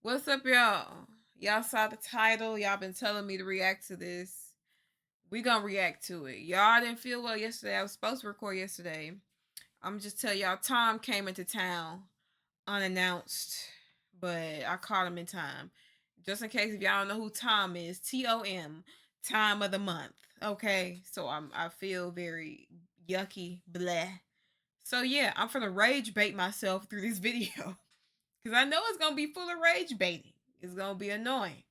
What's up, y'all? Y'all saw the title. Y'all been telling me to react to this. We gonna react to it. Y'all didn't feel well yesterday. I was supposed to record yesterday. I'm just tell y'all, Tom came into town unannounced, but I caught him in time. Just in case if y'all don't know who Tom is, Tom, time of the month. Okay, so I feel very yucky, bleh. So yeah, I'm finna rage bait myself through this video. Because I know it's going to be full of rage baiting. It's going to be annoying.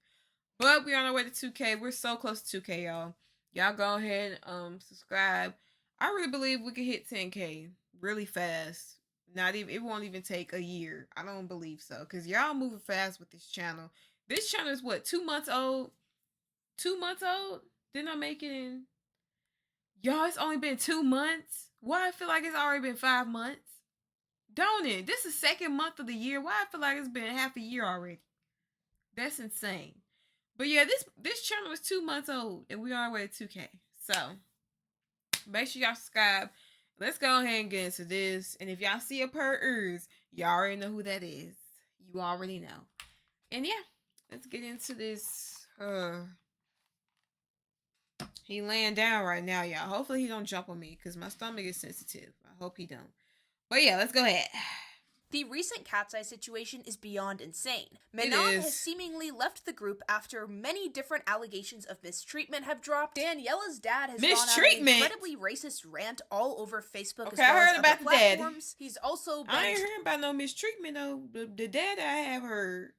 But we're on our way to 2K. We're so close to 2K, y'all. Y'all go ahead and subscribe. I really believe we can hit 10K really fast. Not even, it won't even take a year. I don't believe so. Because y'all moving fast with this channel. This channel is what, 2 months old? 2 months old? Didn't I make it in? Y'all, it's only been 2 months? Why I feel like it's already been 5 months? Don't it? This is the second month of the year. Why I feel like it's been half a year already? That's insane. But yeah, this channel is 2 months old and we are on our way to 2K. So make sure y'all subscribe. Let's go ahead and get into this. And if y'all see a per y'all already know who that is. You already know. And yeah, let's get into this. He laying down right now, y'all. Hopefully he don't jump on me because my stomach is sensitive. I hope he don't. But yeah, let's go ahead. The recent Katseye situation is beyond insane. Manon has seemingly left the group after many different allegations of mistreatment have dropped. Daniela'S dad has gone on an incredibly racist rant all over Facebook as well as other platforms. He's also been... I ain't heard about no mistreatment though. The dad I have heard.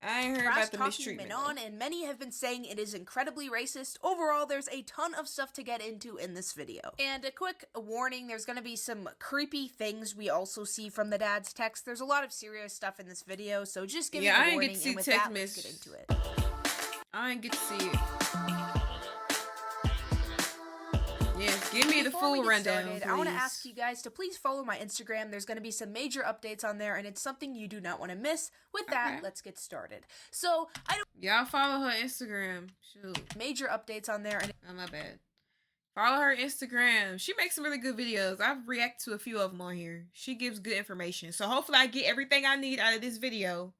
I ain't heard about the mistreatment. Manon, and many have been saying it is incredibly racist. Overall, there's a ton of stuff to get into in this video. And a quick warning, there's going to be some creepy things we also see from the dad's text. There's a lot of serious stuff in this video, so just give me a warning, and with that, let's get into it. I ain't get to see it. Yes, give me the full rundown, please. I want to ask you guys to please follow my Instagram. There's going to be some major updates on there, and it's something you do not want to miss. With that, let's get started. So, y'all follow her Instagram. Shoot. Major updates on there. And oh, my bad. Follow her Instagram. She makes some really good videos. I've reacted to a few of them on here. She gives good information. So, hopefully, I get everything I need out of this video.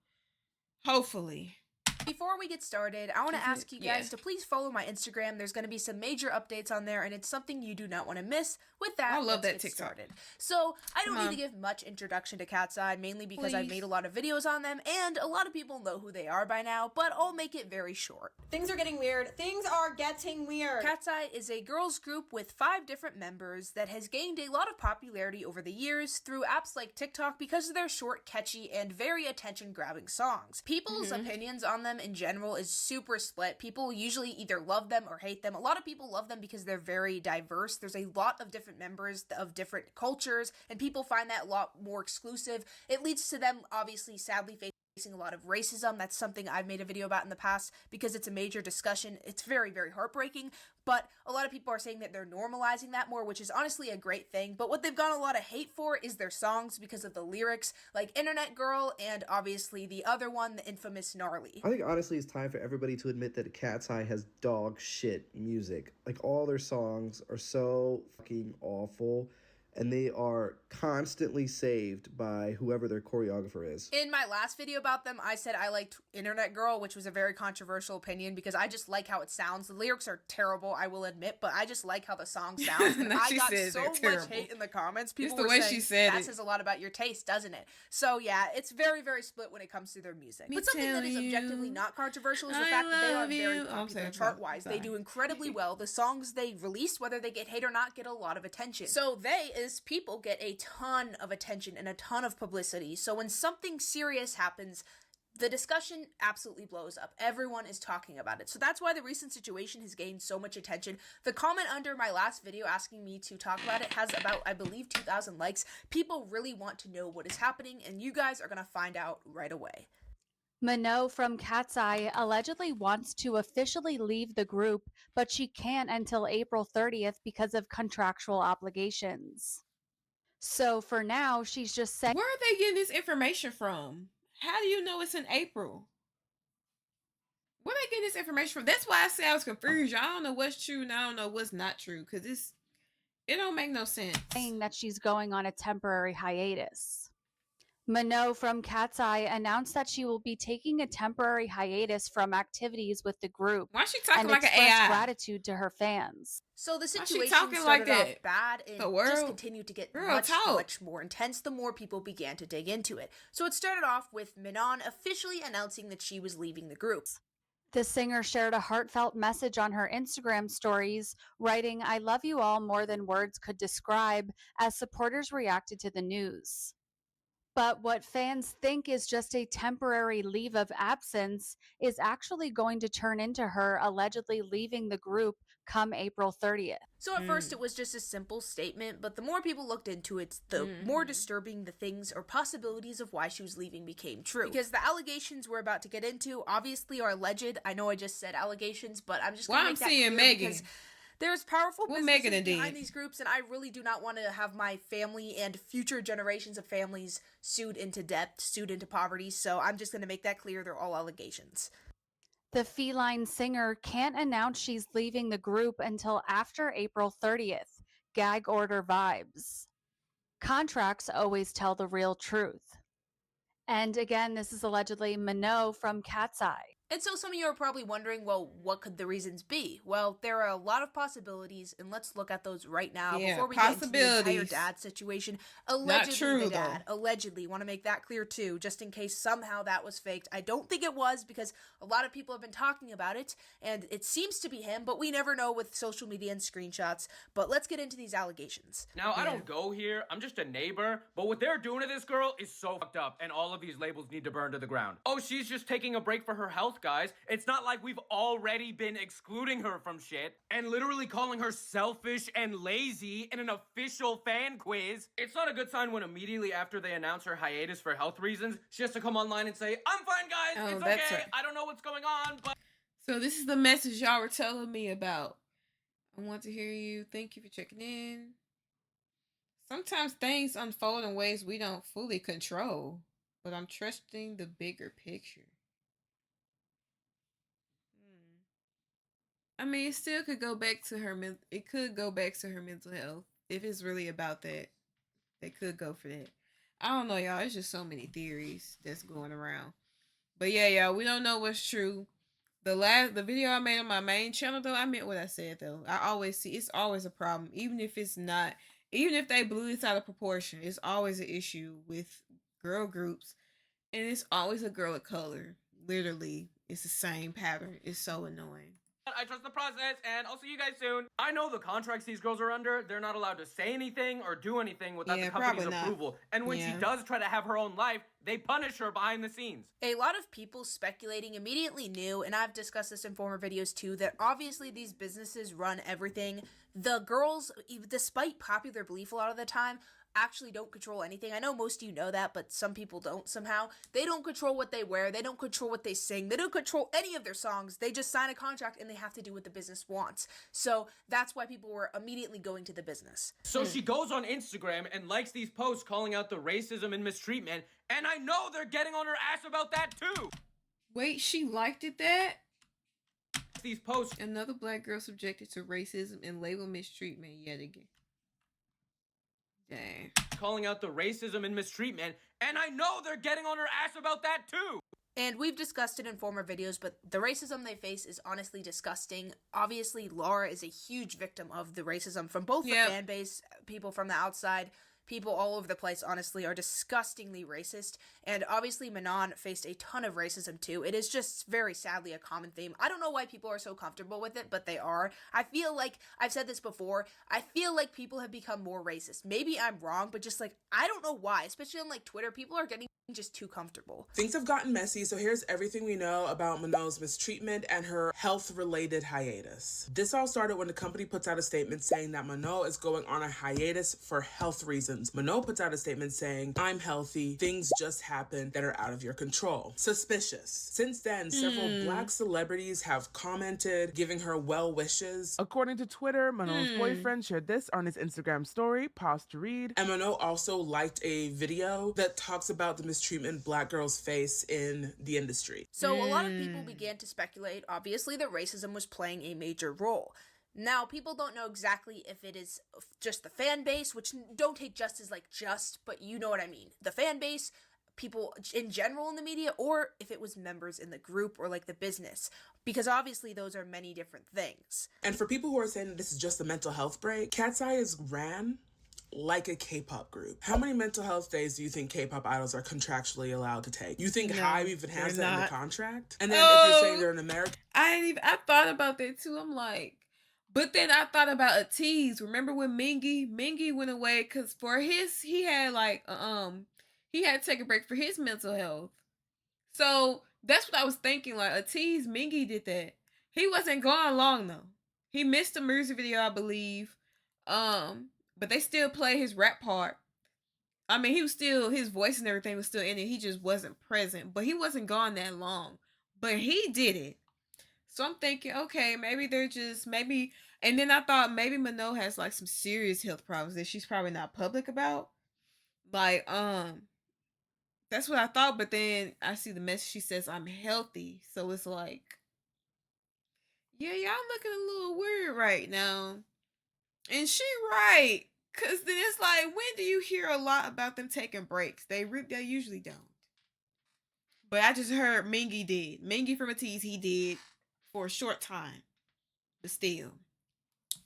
Hopefully. Before we get started, I want to ask you guys to please follow my Instagram. There's going to be some major updates on there, and it's something you do not want to miss. With that, I love that get TikTok. Started. So, I don't need to give much introduction to Katseye, mainly because I've made a lot of videos on them, and a lot of people know who they are by now, but I'll make it very short. Things are getting weird. Things are getting weird. Katseye is a girls group with 5 different members that has gained a lot of popularity over the years through apps like TikTok because of their short, catchy, and very attention-grabbing songs. People's opinions on them in general is super split. People usually either love them or hate them. A lot of people love them because they're very diverse. There's a lot of different members of different cultures, and people find that a lot more exclusive. It leads to them, obviously, sadly facing a lot of racism. That's something I've made a video about in the past because it's a major discussion. It's very, very heartbreaking, but a lot of people are saying that they're normalizing that more, which is honestly a great thing. But what they've gotten a lot of hate for is their songs because of the lyrics, like Internet Girl and obviously the other one, the infamous Gnarly. I think honestly it's time for everybody to admit that Katseye has dog shit music. Like, all their songs are so fucking awful, and they are constantly saved by whoever their choreographer is. In my last video about them, I said I liked Internet Girl, which was a very controversial opinion because I just like how it sounds. The lyrics are terrible, I will admit, but I just like how the song sounds. And I got so much hate in the comments. People were saying, that says a lot about your taste, doesn't it? So yeah, it's very, very split when it comes to their music. But something that is objectively not controversial is the fact that they are very popular chart-wise. They do incredibly well. The songs they release, whether they get hate or not, get a lot of attention. So they, as people, get a ton of attention and a ton of publicity. So when something serious happens, the discussion absolutely blows up. Everyone is talking about it. So that's why the recent situation has gained so much attention. The comment under my last video asking me to talk about it has about, I believe, 2,000 likes. People really want to know what is happening, and you guys are going to find out right away. Manon from Katseye allegedly wants to officially leave the group, but she can't until April 30th because of contractual obligations. So for now, she's just saying... Where are they getting this information from? How do you know it's in April? Where are they getting this information from? That's why I say I was confused. I don't know what's true and I don't know what's not true. Because It don't make no sense. Saying that she's going on a temporary hiatus. Manon from Katseye announced that she will be taking a temporary hiatus from activities with the group. Why is she talking and like an expressed AI? gratitude to her fans. So the Why she situation talking started like off that? bad and The world? just continued to get much more intense the more people began to dig into it. So it started off with Manon officially announcing that she was leaving the group. The singer shared a heartfelt message on her Instagram stories, writing, "I love you all more than words could describe," as supporters reacted to the news. But what fans think is just a temporary leave of absence is actually going to turn into her allegedly leaving the group come April 30th. So at first it was just a simple statement, but the more people looked into it, the more disturbing the things or possibilities of why she was leaving became true. Because the allegations we're about to get into obviously are alleged. I know I just said allegations, but I'm just going to make that clear because there's powerful businesses behind these groups, and I really do not want to have my family and future generations of families sued into debt, sued into poverty, so I'm just going to make that clear. They're all allegations. The feline singer can't announce she's leaving the group until after April 30th. Gag order vibes. Contracts always tell the real truth. And again, this is allegedly Manon from Katseye. And so some of you are probably wondering, well, what could the reasons be? Well, there are a lot of possibilities, and let's look at those right now before we get into the entire dad situation. Allegedly, the dad. Allegedly. Want to make that clear, too, just in case somehow that was faked. I don't think it was, because a lot of people have been talking about it, and it seems to be him, but we never know with social media and screenshots. But let's get into these allegations. Now, I don't go here. I'm just a neighbor, but what they're doing to this girl is so fucked up, and all of these labels need to burn to the ground. Oh, she's just taking a break for her health, guys. It's not like we've already been excluding her from shit and literally calling her selfish and lazy in an official fan quiz. It's not a good sign when immediately after they announce her hiatus for health reasons, she has to come online and say, "I'm fine, guys. It's okay. I don't know what's going on, but..." So this is the message y'all were telling me about. I want to hear you. Thank you for checking in. Sometimes things unfold in ways we don't fully control, but I'm trusting the bigger picture. I mean, it still could go back to her. It could go back to her mental health if it's really about that. They could go for that. I don't know, y'all. It's just so many theories that's going around. But yeah, y'all, we don't know what's true. The video I made on my main channel though, I meant what I said though. I always see it's always a problem, even if it's not. Even if they blew this out of proportion, it's always an issue with girl groups, and it's always a girl of color. Literally, it's the same pattern. It's so annoying. I trust the process, and I'll see you guys soon. I know the contracts these girls are under, they're not allowed to say anything or do anything without the company's approval. And when she does try to have her own life, they punish her behind the scenes. A lot of people speculating immediately knew, and I've discussed this in former videos too, that obviously these businesses run everything. The girls, despite popular belief a lot of the time, actually don't control anything. I know most of you know that, but some people don't somehow. They don't control what they wear. They don't control what they sing. They don't control any of their songs. They just sign a contract and they have to do what the business wants. So that's why people were immediately going to the business. So she goes on Instagram and likes these posts calling out the racism and mistreatment, and I know they're getting on her ass about that too. Wait, she liked it that? These posts. Another black girl subjected to racism and label mistreatment yet again. Dang. Calling out the racism and mistreatment, and I know they're getting on her ass about that too. And we've discussed it in former videos, but the racism they face is honestly disgusting. Obviously, Laura is a huge victim of the racism from both the fan base, people from the outside. People all over the place, honestly, are disgustingly racist. And obviously, Manon faced a ton of racism, too. It is just very sadly a common theme. I don't know why people are so comfortable with it, but they are. I feel like, I've said this before, I feel like people have become more racist. Maybe I'm wrong, but just like, I don't know why. Especially on like Twitter, people are getting just too comfortable. Things have gotten messy, so here's everything we know about Manon's mistreatment and her health-related hiatus. This all started when the company puts out a statement saying that Manon is going on a hiatus for health reasons. Manon puts out a statement saying, "I'm healthy, things just happen that are out of your control." Suspicious. Since then, several black celebrities have commented, giving her well wishes. According to Twitter, Manon's boyfriend shared this on his Instagram story, pause to read. And Manon also liked a video that talks about the mistreatment black girls face in the industry. So a lot of people began to speculate, obviously, that racism was playing a major role. Now, people don't know exactly if it is just the fan base, which don't take just as like just, but you know what I mean. The fan base, people in general in the media, or if it was members in the group or like the business, because obviously those are many different things. And for people who are saying that this is just a mental health break, Katseye is ran like a K-pop group. How many mental health days do you think K-pop idols are contractually allowed to take? You think Hive even has that in the contract? And then if you're saying they're an American, I thought about that too. I'm like, but then I thought about a tease. Remember when Mingy went away because for he had to take a break for his mental health. So that's what I was thinking. Like a tease, Mingy did that. He wasn't gone long though. He missed a music video, I believe. But they still play his rap part. I mean, he was still, his voice and everything was still in it. He just wasn't present. But he wasn't gone that long. But he did it. So I'm thinking, okay, maybe they're just, maybe, and then I thought maybe Manon has like some serious health problems that she's probably not public about. Like, that's what I thought. But then I see the message, she says, I'm healthy. So it's like, yeah, y'all looking a little weird right now. And she right. Cause then it's like, when do you hear a lot about them taking breaks? They usually don't. But I just heard Mingy did. Mingy from a tease, he did for a short time. But still.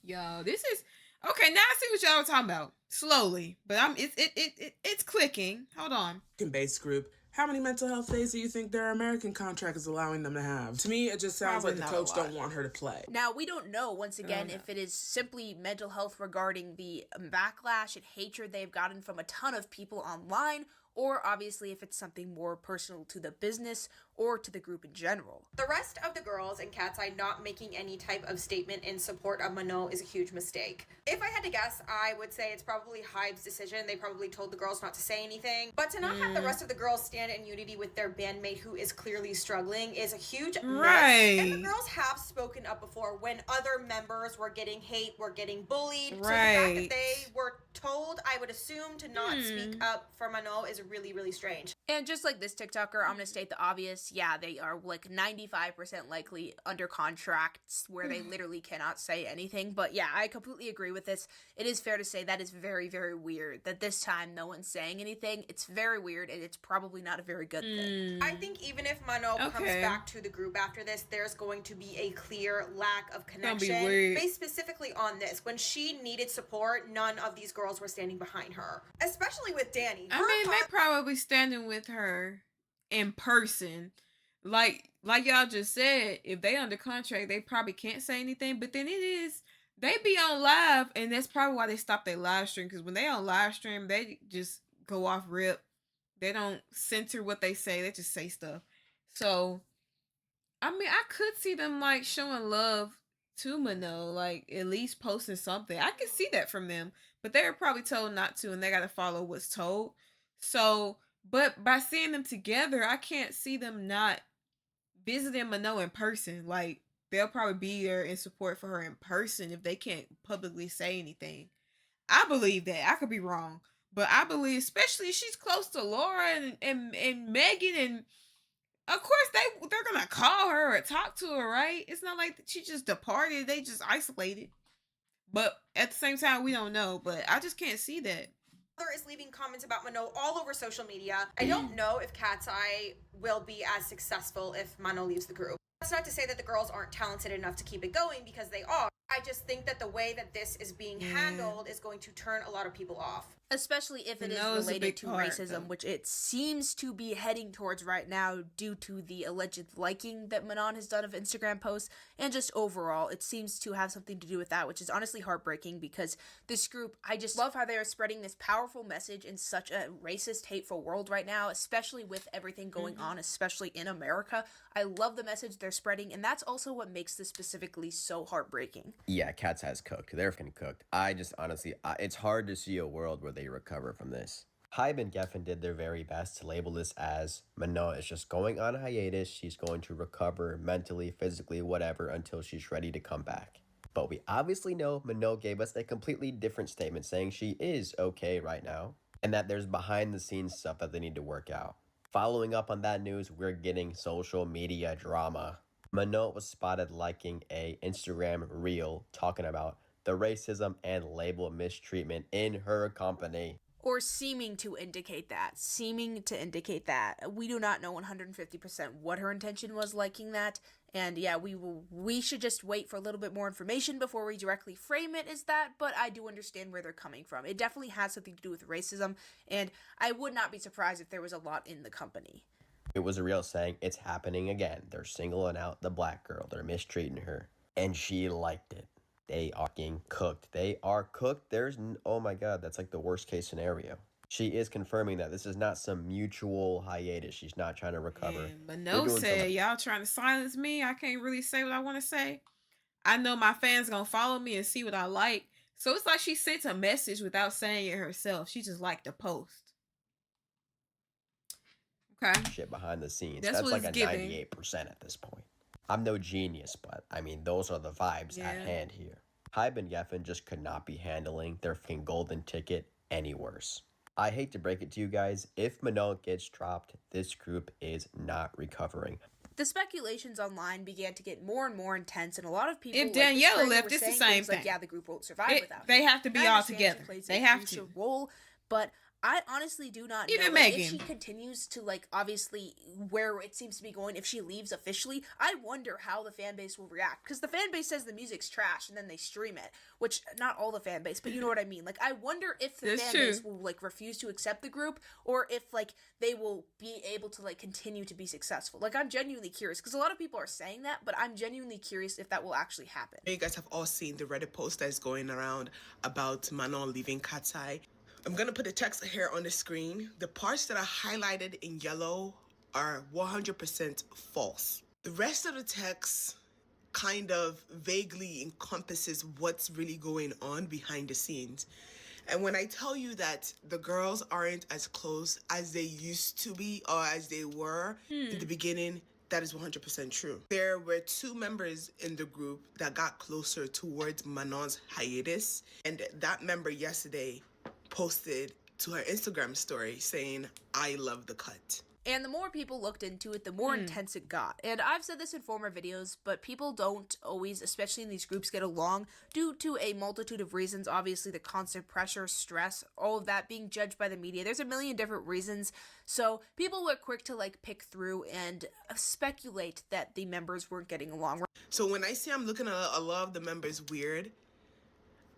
Yo, this is okay, now I see what y'all were talking about. Slowly. But it's clicking. Hold on. Base group. How many mental health days do you think their American contract is allowing them to have? To me, it just sounds Probably like the coach don't want her to play. Now, we don't know, once again, if it is simply mental health regarding the backlash and hatred they've gotten from a ton of people online, or obviously if it's something more personal to the business or to the group in general. The rest of the girls and Katseye not making any type of statement in support of Manon is a huge mistake. If I had to guess, I would say it's probably Hive's decision. They probably told the girls not to say anything. But to not have the rest of the girls stand in unity with their bandmate who is clearly struggling is a huge miss. And the girls have spoken up before when other members were getting hate, were getting bullied. So the fact that they were told, I would assume, to not speak up for Manon is really, really strange. And just like this TikToker, I'm going to state the obvious. Yeah, they are like 95% likely under contracts where they literally cannot say anything. But yeah, I completely agree with this. It is fair to say that is very, very weird that this time no one's saying anything. It's very weird, and it's probably not a very good thing. I think even if Manon comes back to the group after this, there's going to be a clear lack of connection. Based specifically on this. When she needed support, none of these girls were standing behind her. Especially with Danny. I mean, they probably standing with her in person. Like y'all just said, if they under contract, they probably can't say anything. But then they be on live, and that's probably why they stopped their live stream. Because when they on live stream, they just go off rip. They don't censor what they say. They just say stuff. So, I mean, I could see them like showing love to Manon, like at least posting something. I could see that from them. But they were probably told not to, and they got to follow what's told. So, but by seeing them together, I can't see them not visiting Manon in person. Like, they'll probably be there in support for her in person if they can't publicly say anything. I believe that. I could be wrong. But I believe, especially she's close to Laura and Megan, and of course they're going to call her or talk to her, right? It's not like she just departed. They just isolated. But at the same time, we don't know. But I just can't see that. Is leaving comments about Manon all over social media. I don't know if Katseye will be as successful if Manon leaves the group. That's not to say that the girls aren't talented enough to keep it going, because they are. I just think that the way that this is being handled is going to turn a lot of people off. Especially if it is related to racism, which it seems to be heading towards right now due to the alleged liking that Manon has done of Instagram posts, and just overall, it seems to have something to do with that, which is honestly heartbreaking because this group, I just love how they are spreading this powerful message in such a racist, hateful world right now, especially with everything going on, especially in America. I love the message they're spreading, and that's also what makes this specifically so heartbreaking. Yeah, Katseye's cooked. They're fucking cooked. I just honestly, it's hard to see a world where they recover from this. Hybe and Geffen did their very best to label this as Manon is just going on a hiatus. She's going to recover mentally, physically, whatever, until she's ready to come back. But we obviously know Manon gave us a completely different statement saying she is okay right now and that there's behind the scenes stuff that they need to work out. Following up on that news, we're getting social media drama. Manon was spotted liking a Instagram reel talking about the racism and label mistreatment in her company. Or seeming to indicate that. Seeming to indicate that. We do not know 150% what her intention was liking that. And yeah, we should just wait for a little bit more information before we directly frame it as that, but I do understand where they're coming from. It definitely has something to do with racism, and I would not be surprised if there was a lot in the company. It was a reel saying, it's happening again. They're singling out the black girl. They're mistreating her. And she liked it. They are getting cooked. They are cooked. Oh my God, that's like the worst case scenario. She is confirming that this is not some mutual hiatus. She's not trying to recover. But no said, y'all trying to silence me. I can't really say what I want to say. I know my fans gonna follow me and see what I like. So it's like she sent a message without saying it herself. She just liked the post. Okay. Shit behind the scenes. That's like a 98% at this point. I'm no genius, but I mean, those are the vibes at hand here. Hybe and Geffen just could not be handling their fucking golden ticket any worse. I hate to break it to you guys, if Manon gets dropped, this group is not recovering. The speculations online began to get more and more intense, and a lot of people. If Daniela left, it's the same thing. Like, yeah, the group won't survive without. They have to be all together. They have to. Role, but I honestly do not know. Even Megan. If she continues to, like, obviously, where it seems to be going, if she leaves officially, I wonder how the fan base will react. Because the fan base says the music's trash, and then they stream it. Which, not all the fan base, but you know what I mean. Like, I wonder if the fan base will, like, refuse to accept the group, or if, like, they will be able to, like, continue to be successful. Like, I'm genuinely curious. Because a lot of people are saying that, but I'm genuinely curious if that will actually happen. You guys have all seen the Reddit post that is going around about Manon leaving Katseye. I'm going to put the text here on the screen. The parts that are highlighted in yellow are 100% false. The rest of the text kind of vaguely encompasses what's really going on behind the scenes. And when I tell you that the girls aren't as close as they used to be or as they were in the beginning, that is 100% true. There were 2 members in the group that got closer towards Manon's hiatus, and that member yesterday posted to her Instagram story saying, I love the cut. And the more people looked into it, the more intense it got. And I've said this in former videos, but people don't always, especially in these groups, get along due to a multitude of reasons. Obviously, the constant pressure, stress, all of that, being judged by the media. There's a million different reasons. So people were quick to, like, pick through and speculate that the members weren't getting along. So when I say I'm looking at a lot of the members weird,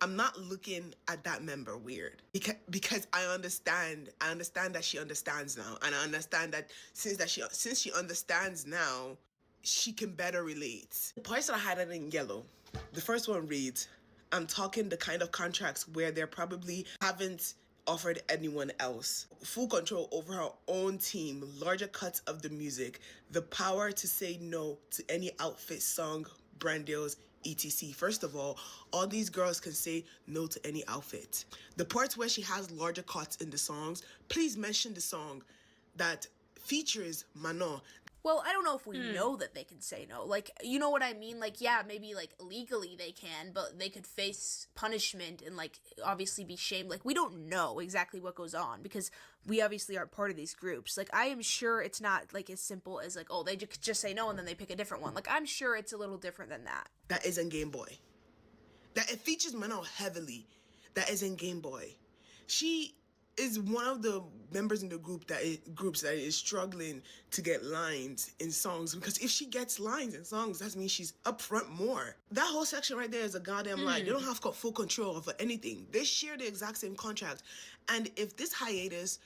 I'm not looking at that member weird because I understand that she understands now, and I understand that since she understands now, she can better relate. The parts that are highlighted in yellow, the first one reads, I'm talking the kind of contracts where they probably haven't offered anyone else. Full control over her own team, larger cuts of the music, the power to say no to any outfit, song, brand deals, etc. First of all these girls can say no to any outfit. The parts where she has larger cuts in the songs, please mention the song that features Manon. Well, I don't know if we know that they can say no. Like, you know what I mean? Like, yeah, maybe, like, legally they can, but they could face punishment and, like, obviously be shamed. Like, we don't know exactly what goes on because we obviously aren't part of these groups. Like, I am sure it's not, like, as simple as, like, oh, they just say no and then they pick a different one. Like, I'm sure it's a little different than that. That isn't Game Boy. That it features Manon heavily. That isn't Game Boy. She is one of the members in the groups that is struggling to get lines in songs, because if she gets lines in songs, that means she's up front more. That whole section right there is a goddamn lie. They don't have full control over anything. They share the exact same contract, and if this hiatus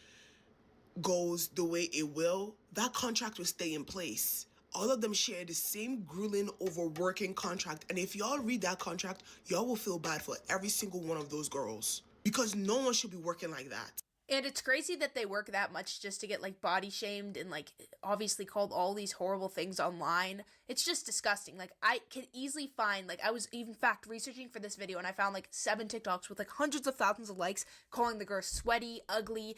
goes the way it will, that contract will stay in place. All of them share the same grueling, overworking contract, and if y'all read that contract, y'all will feel bad for every single one of those girls, because no one should be working like that. And it's crazy that they work that much just to get, like, body shamed and, like, obviously called all these horrible things online. It's just disgusting. Like, I can easily find, like, I was, in fact, researching for this video, and I found, like, 7 TikToks with, like, hundreds of thousands of likes calling the girl sweaty, ugly,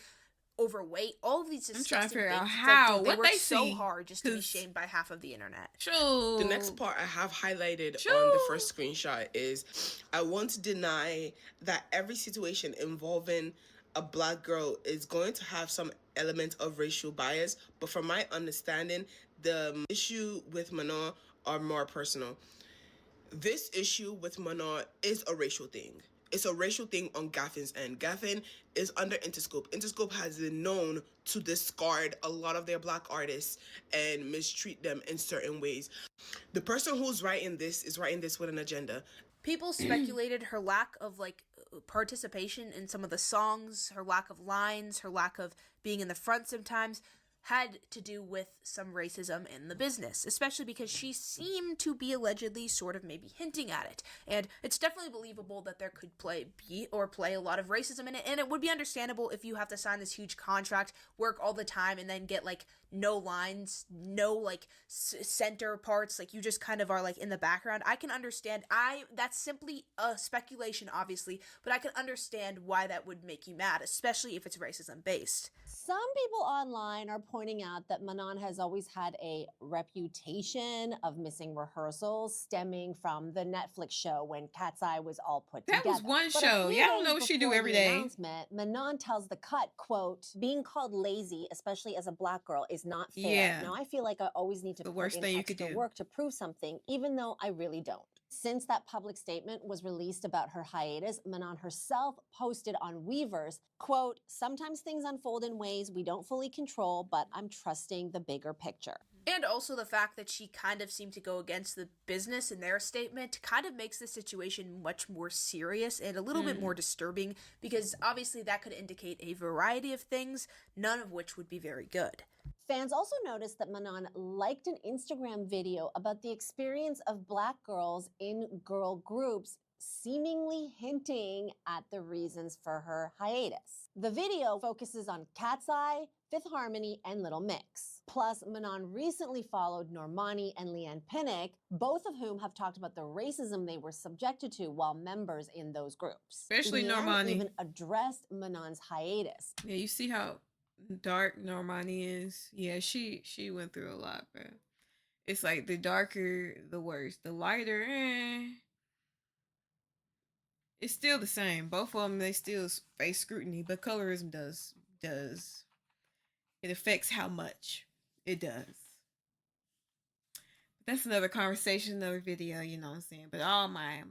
overweight, all of these disgusting I'm trying to figure out things. how, like, what they so see, hard just to be shamed by half of the internet. True. The next part I have highlighted on the first screenshot is, I want to deny that every situation involving a black girl is going to have some element of racial bias, but from my understanding, the issue with Manon are more personal. This issue with Manon is a racial thing. It's a racial thing on Gaffin's end. Gaffin is under Interscope. Interscope has been known to discard a lot of their black artists and mistreat them in certain ways. The person who's writing this is writing this with an agenda. People speculated her lack of like participation in some of the songs, her lack of lines, her lack of being in the front sometimes had to do with some racism in the business, especially because she seemed to be allegedly sort of maybe hinting at it. And it's definitely believable that there could play a lot of racism in it, and it would be understandable if you have to sign this huge contract, work all the time, and then get like no lines, no like center parts, like you just kind of are like in the background. I can understand. That's simply a speculation, obviously, but I can understand why that would make you mad, especially if it's racism based. Some people online are pointing out that Manon has always had a reputation of missing rehearsals stemming from the Netflix show when Katseye was all put together. That was one show. Y'all don't know what she do every day. Manon tells The Cut, quote, being called lazy, especially as a black girl, is not fair. Yeah. Now I feel like I always need to put in extra work to prove something, even though I really don't. Since that public statement was released about her hiatus, Manon herself posted on Weavers, quote, sometimes things unfold in ways we don't fully control, but I'm trusting the bigger picture. And also the fact that she kind of seemed to go against the business in their statement kind of makes the situation much more serious and a little bit more disturbing, because obviously that could indicate a variety of things, none of which would be very good. Fans also noticed that Manon liked an Instagram video about the experience of black girls in girl groups, seemingly hinting at the reasons for her hiatus. The video focuses on Katseye, Fifth Harmony, and Little Mix. Plus, Manon recently followed Normani and Leanne Pinnock, both of whom have talked about the racism they were subjected to while members in those groups. Especially Leanne Normani. even addressed Manon's hiatus. Yeah, you see how dark Normani is. Yeah, she went through a lot, bro. It's like the darker, the worse. The lighter, it's still the same. Both of them, they still face scrutiny, but colorism does. It affects how much it does. That's another conversation, another video, you know what I'm saying? But all my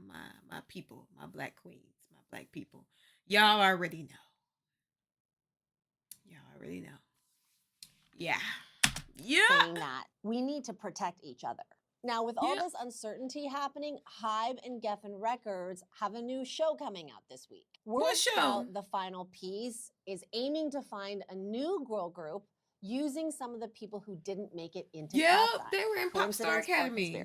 people, my black queens, my black people, y'all already know. Already know. Yeah. Saying that we need to protect each other. Now, with all this uncertainty happening, Hybe and Geffen Records have a new show coming out this week. What show? The Final Piece is aiming to find a new girl group using some of the people who didn't make it into Katseye. They were in Pop Star Academy.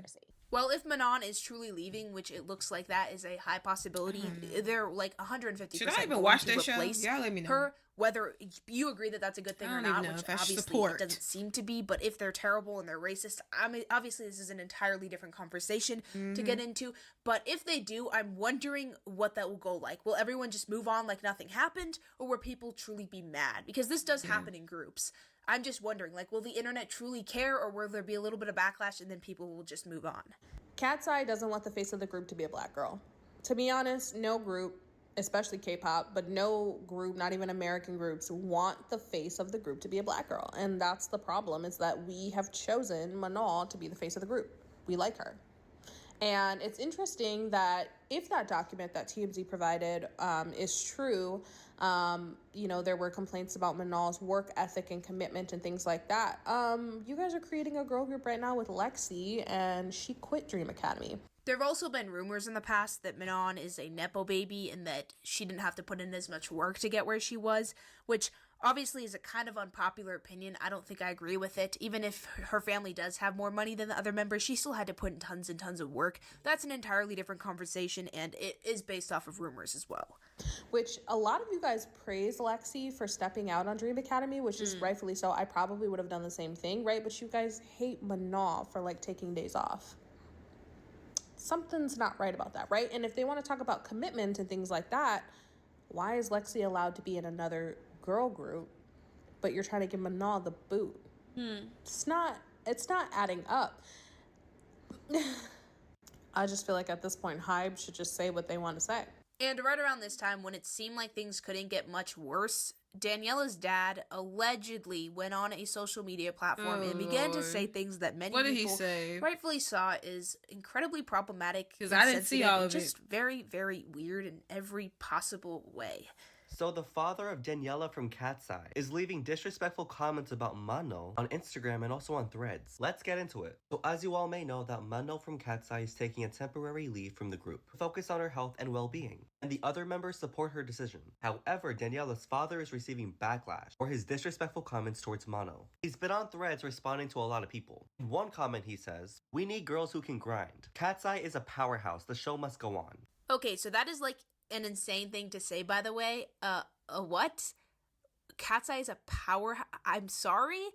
Well, if Manon is truly leaving, which it looks like that is a high possibility, they're like 150% Should I even watch that show? Y'all let me know. Her, whether you agree that that's a good thing or not, which obviously it doesn't seem to be, but if they're terrible and they're racist, I mean, obviously this is an entirely different conversation to get into, but if they do, I'm wondering what that will go like. Will everyone just move on like nothing happened, or will people truly be mad? Because this does happen in groups. I'm just wondering, like, will the internet truly care, or will there be a little bit of backlash and then people will just move on? Katseye doesn't want the face of the group to be a black girl. To be honest, no group, especially K-pop, but no group, not even American groups, want the face of the group to be a black girl. And that's the problem, is that we have chosen Manon to be the face of the group. We like her. And it's interesting that if that document that TMZ provided is true, you know, there were complaints about Manon's work ethic and commitment and things like that. You guys are creating a girl group right now with Lexi, and she quit Dream Academy. There have also been rumors in the past that Manon is a Nepo baby and that she didn't have to put in as much work to get where she was, which obviously is a kind of unpopular opinion. I don't think I agree with it. Even if her family does have more money than the other members, she still had to put in tons and tons of work. That's an entirely different conversation, and it is based off of rumors as well. Which a lot of you guys praise Lexi for stepping out on Dream Academy, which is rightfully so. I probably would have done the same thing, right? But you guys hate Manon for like taking days off. Something's not right about that, right? And if they want to talk about commitment and things like that, why is Lexi allowed to be in another girl group, but you're trying to give Manon the boot? It's not adding up. I just feel like at this point, Hybe should just say what they want to say. And right around this time, when it seemed like things couldn't get much worse, Daniela'S dad allegedly went on a social media platform and began to say things that many people rightfully saw as incredibly problematic, because I didn't see all of it. Just very, very weird in every possible way. So the father of Daniela from Katseye is leaving disrespectful comments about Manon on Instagram and also on Threads. Let's get into it. So as you all may know, that Manon from Katseye is taking a temporary leave from the group to focus on her health and well-being, and the other members support her decision. However, Daniela's father is receiving backlash for his disrespectful comments towards Manon. He's been on Threads responding to a lot of people. In one comment he says, "We need girls who can grind. Katseye is a powerhouse. The show must go on." Okay, so that is like an insane thing to say, by the way. What? Katseye is a power? I'm sorry?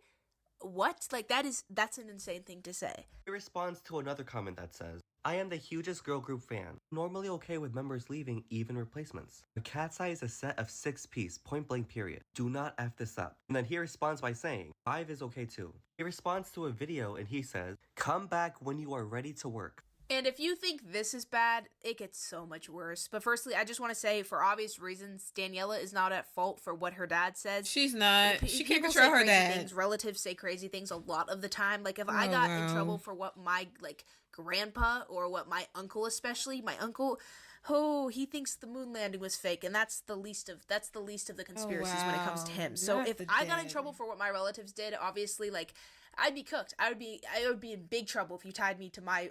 What? Like, that's an insane thing to say. He responds to another comment that says, "I am the hugest girl group fan. Normally okay with members leaving, even replacements. But Katseye is a set of 6-piece, point blank period. Do not F this up." And then he responds by saying, 5 is okay too. He responds to a video and he says, "Come back when you are ready to work." And if you think this is bad, it gets so much worse. But firstly, I just want to say, for obvious reasons, Daniela is not at fault for what her dad says. She's not. She can't control her dad. Things. Relatives say crazy things a lot of the time. Like, if I got in trouble for what my, like, grandpa or what my uncle, especially, my uncle, he thinks the moon landing was fake, and that's the least of the conspiracies when it comes to him. So if I got in trouble for what my relatives did, obviously, like, I'd be cooked. I would be in big trouble if you tied me to my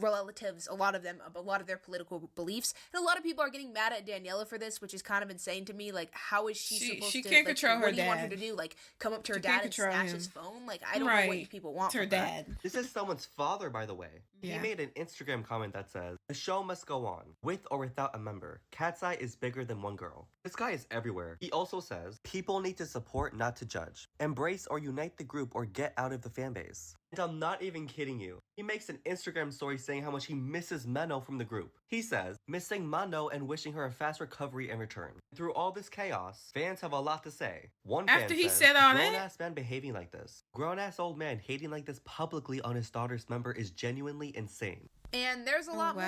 relatives, a lot of their political beliefs. And a lot of people are getting mad at Daniela for this, which is kind of insane to me. Like, how is she supposed to, can't control her dad. What do you want her to do? Like, come up to her dad and snatch his phone? Like, I don't know what you people want from her dad. This is someone's father, by the way. Yeah. He made an Instagram comment that says, "The show must go on, with or without a member. Katseye is bigger than one girl." This guy is everywhere. He also says, "People need to support, not to judge. Embrace or unite the group or get out of the fan base." And I'm not even kidding you. He makes an Instagram story saying how much he misses Manon from the group. He says, "Missing Manon and wishing her a fast recovery and return." Through all this chaos, fans have a lot to say. One fan says, "Grown-ass man behaving like this. Grown-ass old man hating like this publicly on his daughter's member is genuinely insane." And there's a lot more.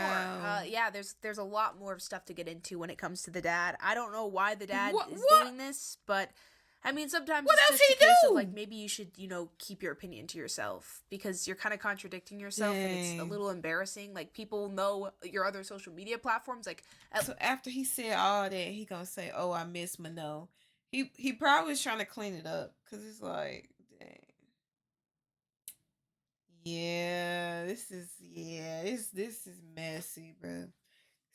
There's a lot more stuff to get into when it comes to the dad. I don't know why the dad is doing this, but I mean, sometimes it's just a case of, like, maybe you should, keep your opinion to yourself, because you're kind of contradicting yourself, and it's a little embarrassing. Like, people know your other social media platforms. Like, so after he said all that, he gonna say, "Oh, I miss Manon." He probably was trying to clean it up, because it's like, dang. Yeah, this is messy, bro.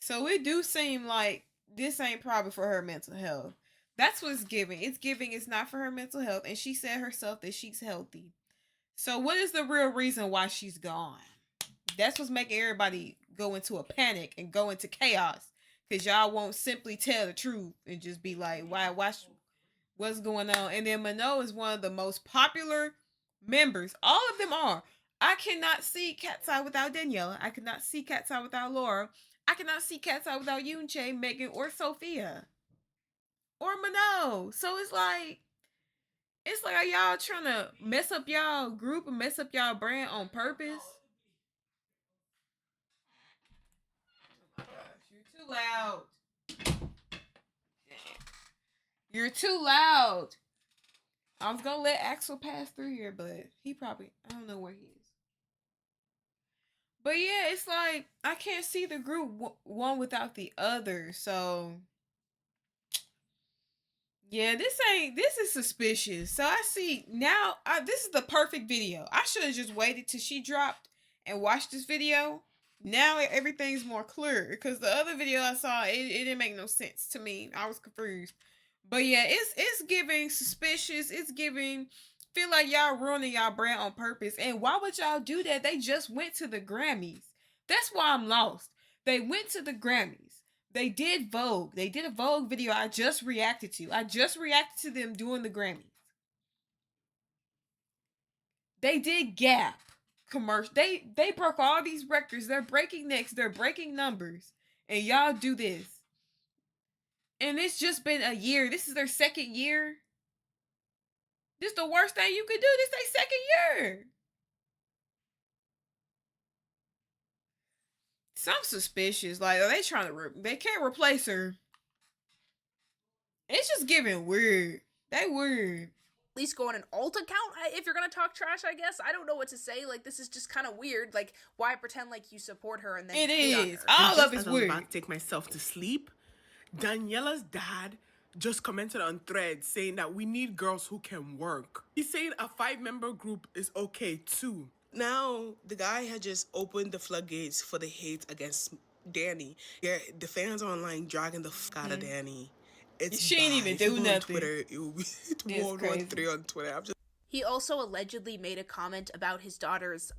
So it do seem like this ain't probably for her mental health. That's what it's giving. It's not for her mental health. And she said herself that she's healthy. So what is the real reason why she's gone? That's what's making everybody go into a panic and go into chaos. Because y'all won't simply tell the truth and just be like, what's going on? And then Manon is one of the most popular members. All of them are. I cannot see Katseye without Daniela. I cannot see Katseye without Laura. I cannot see Katseye without Yunche, Megan, or Sophia. Or Manon. So it's like, are y'all trying to mess up y'all group and mess up y'all brand on purpose? Oh my gosh, you're too loud. You're too loud. I was gonna let Axel pass through here, but he probably, I don't know where he is. But yeah, it's like, I can't see the group one without the other, so yeah, this is suspicious. So I see now, this is the perfect video. I should have just waited till she dropped and watched this video. Now everything's more clear, because the other video I saw, it didn't make no sense to me. I was confused. But yeah, it's giving suspicious. It's giving, feel like y'all ruining y'all brand on purpose. And why would y'all do that? They just went to the Grammys. That's why I'm lost. They went to the Grammys. They did Vogue. They did a Vogue video I just reacted to. I just reacted to them doing the Grammys. They did Gap commercial. They broke all these records. They're breaking necks. They're breaking numbers. And y'all do this. And it's just been a year. This is their second year. This is the worst thing you could do. This is their second year. Some suspicious. Like, are they trying to? They can't replace her. It's just giving weird. They weird. At least go on an alt account if you're gonna talk trash, I guess. I don't know what to say. Like, this is just kind of weird. Like, why pretend like you support her and then it is all of it's weird. I was about to take myself to sleep. Daniela'S dad just commented on Threads saying that we need girls who can work. He's saying a 5-member group is okay too. Now the guy had just opened the floodgates for the hate against Danny. Yeah, the fans are online dragging the fuck out of Danny. She ain't even do nothing. Twitter, it will be World War III on Twitter. He also allegedly made a comment about his daughter's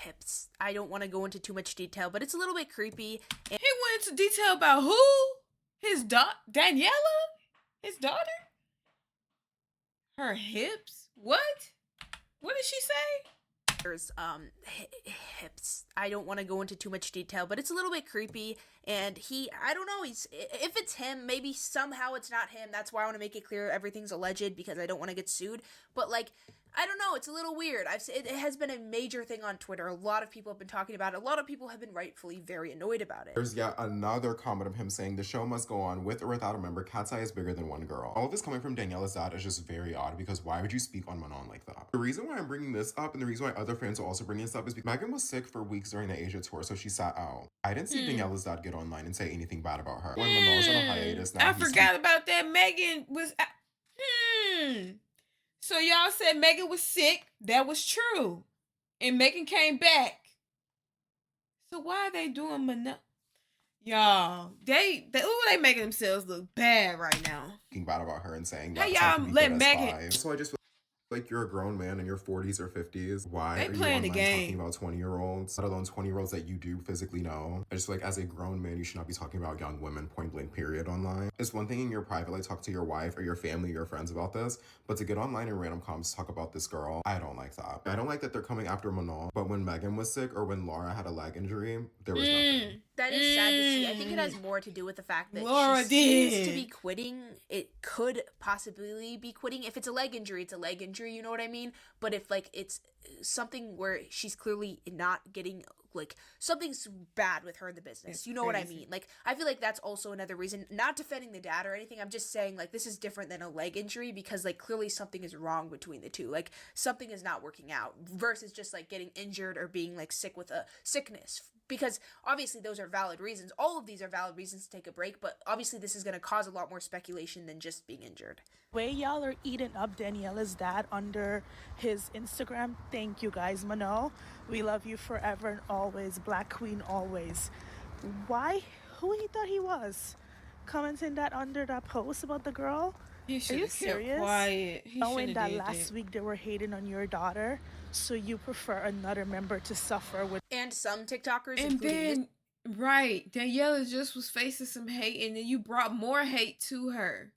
hips. I don't want to go into too much detail, but it's a little bit creepy. He went into detail about who? His Daniela? His daughter? Her hips? What? What did she say? There's hips. I don't want to go into too much detail, but it's a little bit creepy. And I don't know, if it's him, maybe somehow it's not him. That's why I want to make it clear everything's alleged, because I don't want to get sued. But like, I don't know, it's a little weird. It has been a major thing on Twitter. A lot of people have been talking about it. A lot of people have been rightfully very annoyed about it. There's yet another comment of him saying the show must go on with or without a member. Katseye is bigger than one girl. All of this coming from Daniela'S dad is just very odd, because why would you speak on Manon like that? The reason why I'm bringing this up, and the reason why other fans are also bringing this up, is because Megan was sick for weeks during the Asia tour, so she sat out. I didn't see Daniela'S dad get online and say anything bad about her. When Manon's on a hiatus now, I forgot about that. Megan was... So y'all said Megan was sick. That was true. And Megan came back. So why are they doing Manon? Y'all, they making themselves look bad right now. Speaking bad about her and saying that. Hey, y'all let Megan... So I just... Like, you're a grown man in your 40s or 50s. Why are you playing the game talking about 20-year-olds, let alone 20-year-olds that you do physically know? I just like, as a grown man, you should not be talking about young women point blank period online. It's one thing in your private life, talk to your wife or your family or your friends about this, but to get online in random comments, talk about this girl, I don't like that. I don't like that they're coming after Manon, but when Megan was sick or when Laura had a leg injury, there was nothing. That is sad to see. I think it has more to do with the fact that Laura she seems to be quitting. It could possibly be quitting. If it's a leg injury, it's a leg injury, you know what I mean? But if, like, it's something where she's clearly not getting, like, something's bad with her in the business. You know what I mean? Like, I feel like that's also another reason, not defending the dad or anything. I'm just saying, like, this is different than a leg injury because, like, clearly something is wrong between the two. Like, something is not working out versus just, like, getting injured or being, like, sick with a sickness. Because obviously those are valid reasons. All of these are valid reasons to take a break, but obviously this is going to cause a lot more speculation than just being injured. Way y'all are eating up Daniela'S dad under his Instagram. Thank you guys, Manon. We love you forever and always. Black Queen always. Why? Who he thought he was? Commenting that under that post about the girl? Are you serious? Quiet. Knowing that last week they were hating on your daughter, so you prefer another member to suffer with. And some TikTokers, and then right, Daniela just was facing some hate, and then you brought more hate to her.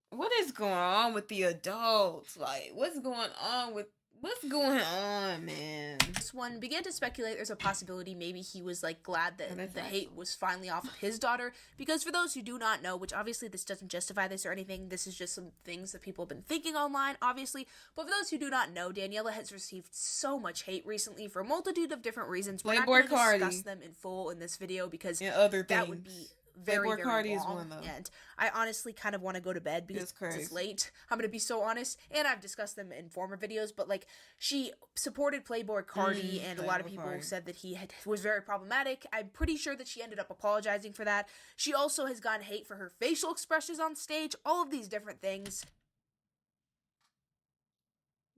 What is going on with the adults? Like, what's going on, man? This one began to speculate there's a possibility maybe he was, like, glad that the hate was finally off of his daughter, because for those who do not know, which obviously this doesn't justify this or anything, this is just some things that people have been thinking online, obviously, but for those who do not know, Daniela has received so much hate recently for a multitude of different reasons. We're not going to discuss them in full in this video because that would be very long, is one, and I honestly kind of want to go to bed because it's late. I'm gonna be so honest, and I've discussed them in former videos, but like, she supported Playboy Cardi, and a lot of people said that he was very problematic. I'm pretty sure that she ended up apologizing for that. She also has gotten hate for her facial expressions on stage, all of these different things.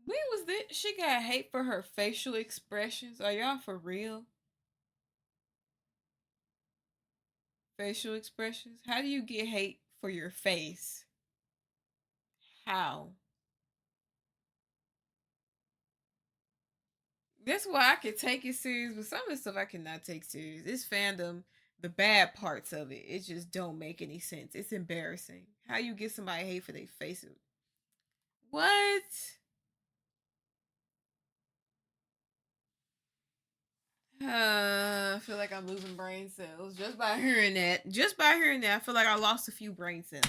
When was that? She got hate for her facial expressions? Are y'all for real? Facial expressions? How do you get hate for your face? How? That's why I can take it serious, but some of the stuff I cannot take serious. It's fandom, the bad parts of it. It just don't make any sense. It's embarrassing. How you get somebody hate for their face? What? I feel like I'm losing brain cells just by hearing that. I feel like I lost a few brain cells.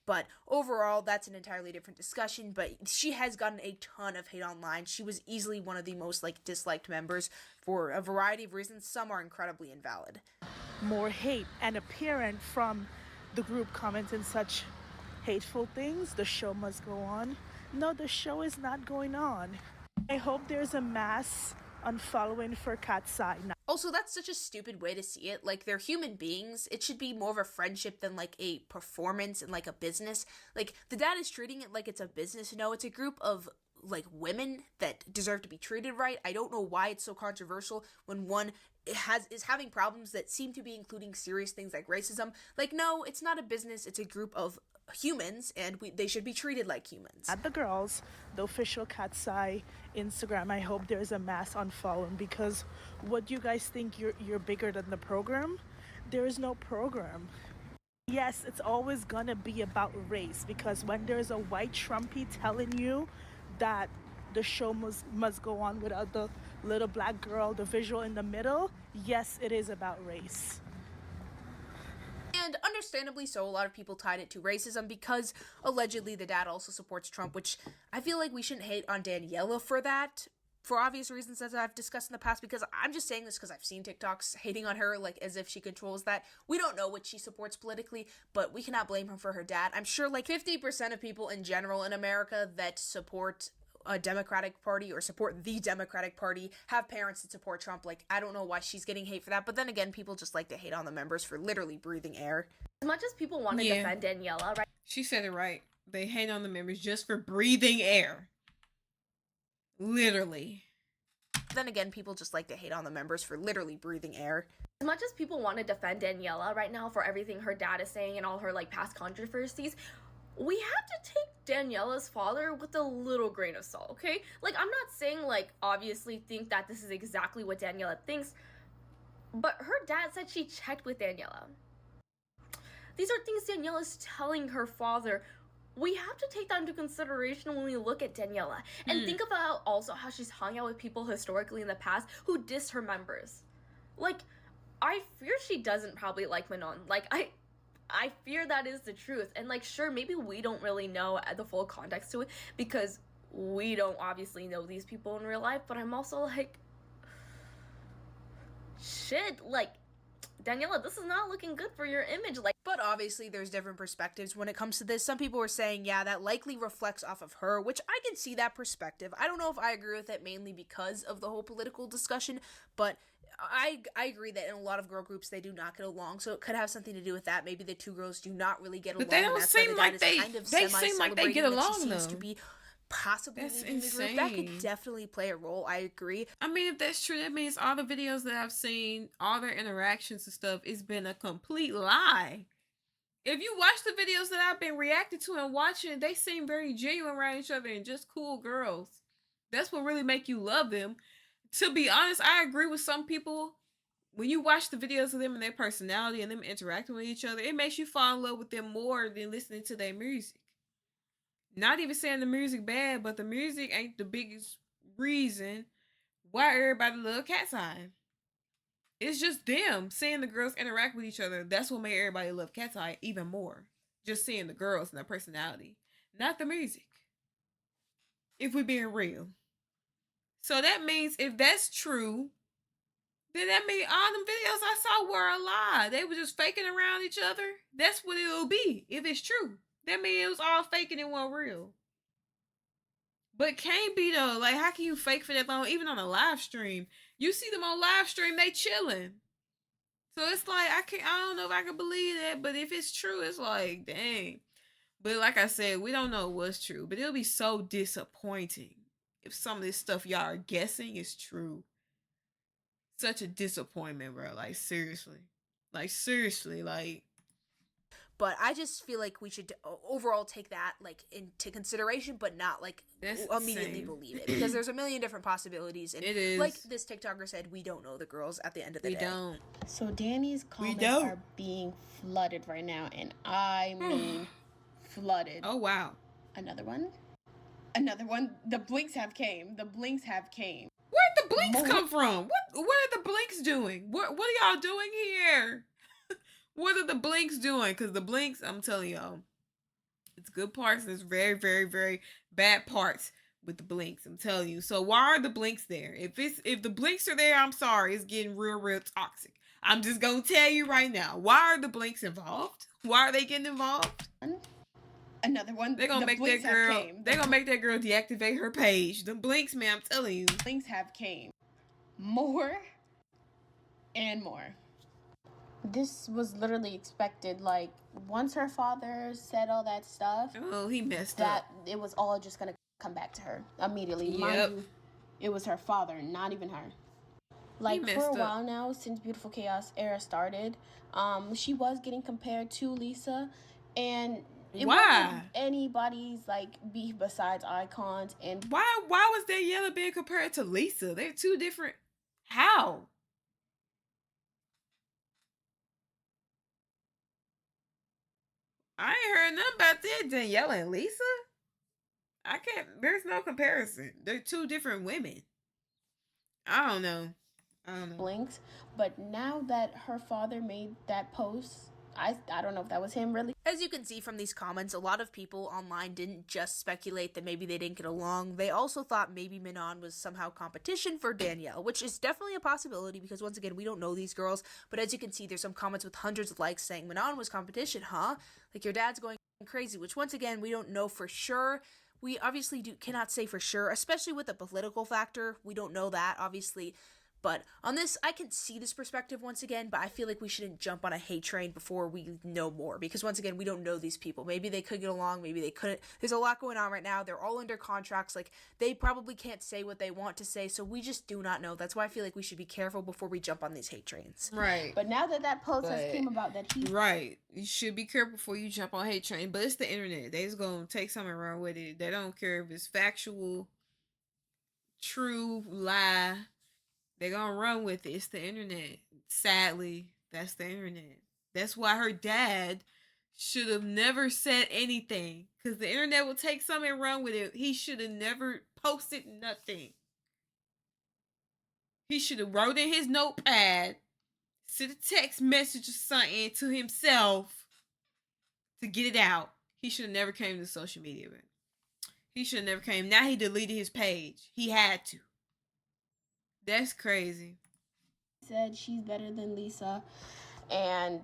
But overall, that's an entirely different discussion. But she has gotten a ton of hate online. She was easily one of the most disliked members for a variety of reasons. Some are incredibly invalid. More hate and apparent from the group commenting such hateful things. The show must go on. No, the show is not going on. I hope there's a mass unfollowing for Katseye. Also, that's such a stupid way to see it. They're human beings. It should be more of a friendship than a performance and a business. The dad is treating it like it's a business. No, it's a group of women that deserve to be treated right. I don't know why it's so controversial when one is having problems that seem to be including serious things like racism. No, it's not a business. It's a group of humans, and they should be treated like humans. At the girls, the official Katseye Instagram, I hope there's a mass unfollowing, because what do you guys think, you're bigger than the program? There is no program. Yes, it's always gonna be about race, because when there's a white Trumpy telling you that the show must go on without the little black girl, the visual in the middle, yes, it is about race. And understandably so, a lot of people tied it to racism because allegedly the dad also supports Trump, which I feel like we shouldn't hate on Daniela for that, for obvious reasons as I've discussed in the past, because I'm just saying this because I've seen TikToks hating on her as if she controls that. We don't know what she supports politically, but we cannot blame her for her dad. I'm sure 50% of people in general in America that support a Democratic Party or support the Democratic Party have parents that support Trump. I don't know why she's getting hate for that, but then again, people just like to hate on the members for literally breathing air. As much as people want to defend Daniela, right? She said it right. They hate on the members just for breathing air. Literally. Then again, people just like to hate on the members for literally breathing air. As much as people want to defend Daniela right now for everything her dad is saying and all her past controversies, we have to take Daniela's father with a little grain of salt, okay? I'm not saying, obviously think that this is exactly what Daniela thinks, but her dad said she checked with Daniela. These are things Daniela's telling her father. We have to take that into consideration when we look at Daniela. And think about also how she's hung out with people historically in the past who diss her members. I fear she doesn't probably like Manon. I fear that is the truth. And sure, maybe we don't really know the full context to it because we don't obviously know these people in real life, but I'm also shit, Daniela, this is not looking good for your image. But obviously there's different perspectives when it comes to this. Some people are saying, yeah, that likely reflects off of her, which I can see that perspective. I don't know if I agree with it mainly because of the whole political discussion, but I agree that in a lot of girl groups they do not get along, so it could have something to do with that. Maybe the two girls do not really get along. But they don't seem like they seem like they get along though. To be possibly that's leaving the group. That could definitely play a role. I agree. I mean, if that's true, that means all the videos that I've seen, all their interactions and stuff, it's been a complete lie. If you watch the videos that I've been reacting to and watching, they seem very genuine around each other and just cool girls. That's what really make you love them. To be honest, I agree with some people. When you watch the videos of them and their personality and them interacting with each other, it makes you fall in love with them more than listening to their music. Not even saying the music bad, but the music ain't the biggest reason why everybody love Katseye. It's just them seeing the girls interact with each other. That's what made everybody love Katseye even more. Just seeing the girls and their personality, not the music. If we're being real. So that means if that's true, then that means all them videos I saw were a lie. They were just faking around each other. That's what it'll be if it's true. That means it was all faking and wasn't real. But can't be though. How can you fake for that long? Even on a live stream. You see them on live stream, they chilling. So it's I don't know if I can believe that. But if it's true, it's dang. But like I said, we don't know what's true. But it'll be so disappointing if some of this stuff y'all are guessing is true. Such a disappointment, bro. Seriously. But I just feel like we should overall take that into consideration, but not immediately believe it, because there's a million different possibilities. And it is. Like this TikToker said, we don't know the girls at the end of the day. We don't. So Danny's comments are being flooded right now, and I mean flooded. Oh wow. Another one. The blinks have came. Where'd the blinks come from? What are the blinks doing? What are y'all doing here? What are the blinks doing? Because the blinks, I'm telling y'all, It's good parts. There's very, very, very bad parts with the blinks. I'm telling you. So why are the blinks there? If the blinks are there, I'm sorry, it's getting real, real toxic. I'm just gonna tell you right now. Why are the blinks involved? Why are they getting involved? Another one. They're gonna make that girl. They're gonna make that girl deactivate her page. The blinks, man. I'm telling you. Blinks have came more and more. This was literally expected. Like, once her father said all that stuff, oh, he messed up. It was all just gonna come back to her immediately. Yep. Mind you, it was her father, not even her. Like, for a while now, since Beautiful Chaos era started, she was getting compared to Lisa, and it wasn't anybody's like beef besides icons. And why was Daniela being compared to Lisa? They're two different. How? I ain't heard nothing about that. Daniela and Lisa. I can't. There's no comparison. They're two different women. I don't know. Blinks, but now that her father made that post, I don't know if that was him really. As you can see from these comments, a lot of people online didn't just speculate that maybe they didn't get along. They also thought maybe Manon was somehow competition for Danielle, which is definitely a possibility because once again, we don't know these girls. But as you can see, there's some comments with hundreds of likes saying Manon was competition, huh? Like your dad's going crazy, which once again, we don't know for sure. We obviously cannot say for sure, especially with the political factor. We don't know that, obviously. But on this, I can see this perspective once again, but I feel like we shouldn't jump on a hate train before we know more. Because once again, we don't know these people. Maybe they could get along, maybe they couldn't. There's a lot going on right now. They're all under contracts. Like, they probably can't say what they want to say, so we just do not know. That's why I feel like we should be careful before we jump on these hate trains. Right. But now that post has came about that he... Right. You should be careful before you jump on hate train. But it's the internet. They just gonna take something wrong with it. They don't care if it's factual, true, lie. They're gonna run with it. It's the internet. Sadly, that's the internet. That's why her dad should have never said anything. Because the internet will take something and run with it. He should have never posted nothing. He should have wrote in his notepad, sent a text message or something to himself to get it out. He should have never came to social media. Man. He should have never came. Now he deleted his page. He had to. That's crazy. Said she's better than Lisa, and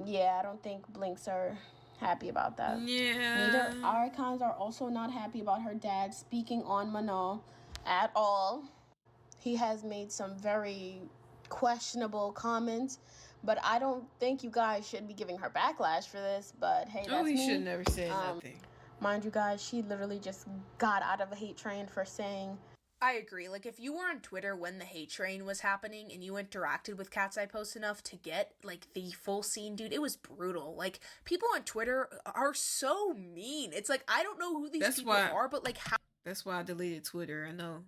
yeah, I don't think blinks are happy about that. Yeah. Neither icons are also not happy about her dad speaking on Manon at all. He has made some very questionable comments, but I don't think you guys should be giving her backlash for this. But hey, that's me. He should never say nothing. Mind you guys, she literally just got out of a hate train for saying. I agree. Like, if you were on Twitter when the hate train was happening and you interacted with Katseye post enough to get, like, the full scene, dude, it was brutal. Like, people on Twitter are so mean. It's like, I don't know who these people are, but, like, how... That's why I deleted Twitter. I know.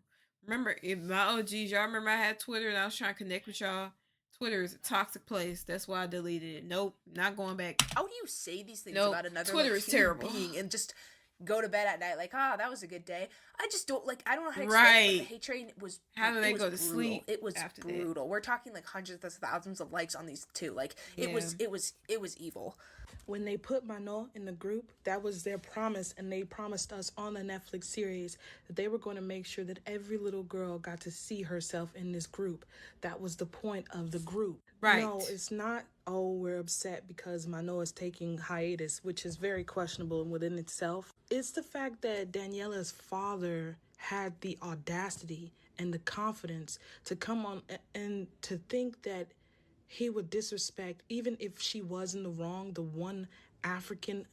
Remember, if my OGs, y'all remember I had Twitter and I was trying to connect with y'all? Twitter is a toxic place. That's why I deleted it. Nope, not going back. How do you say these things about another Twitter is terrible being and just... go to bed at night like, that was a good day. I just don't, like, I don't know how to explain it. The hate train was... How do they go to sleep? It was brutal. We're talking, like, hundreds of thousands of likes on these two. Like, it was evil. When they put Manon in the group, that was their promise, and they promised us on the Netflix series that they were going to make sure that every little girl got to see herself in this group. That was the point of the group. Right. No, it's not, we're upset because Manon is taking hiatus, which is very questionable within itself. It's the fact that Daniela'S father had the audacity and the confidence to come on and to think that he would disrespect, even if she was in the wrong, the one African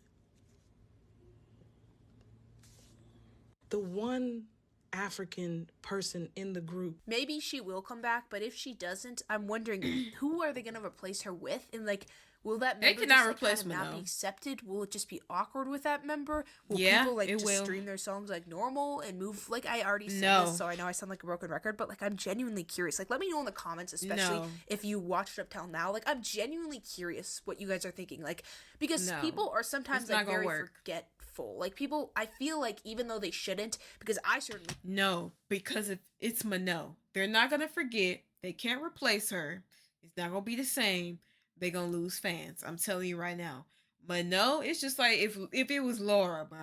person in the group. Maybe she will come back, but if she doesn't, I'm wondering who are they going to replace her with? And, like, will that member just, replace Manon. Not be accepted? Will it just be awkward with that member? Will people, like, just stream their songs like normal and move? Like, I already said this, so I know I sound like a broken record, but, like, I'm genuinely curious. Like, let me know in the comments, especially if you watched it up till now. Like, I'm genuinely curious what you guys are thinking. Like, because people are sometimes, like, very forgetful. Like, people, I feel like, even though they shouldn't, because I certainly... No, because if it's Manon. They're not going to forget. They can't replace her. It's not going to be the same. They're going to lose fans. I'm telling you right now. Manon, it's just like if it was Laura, bro.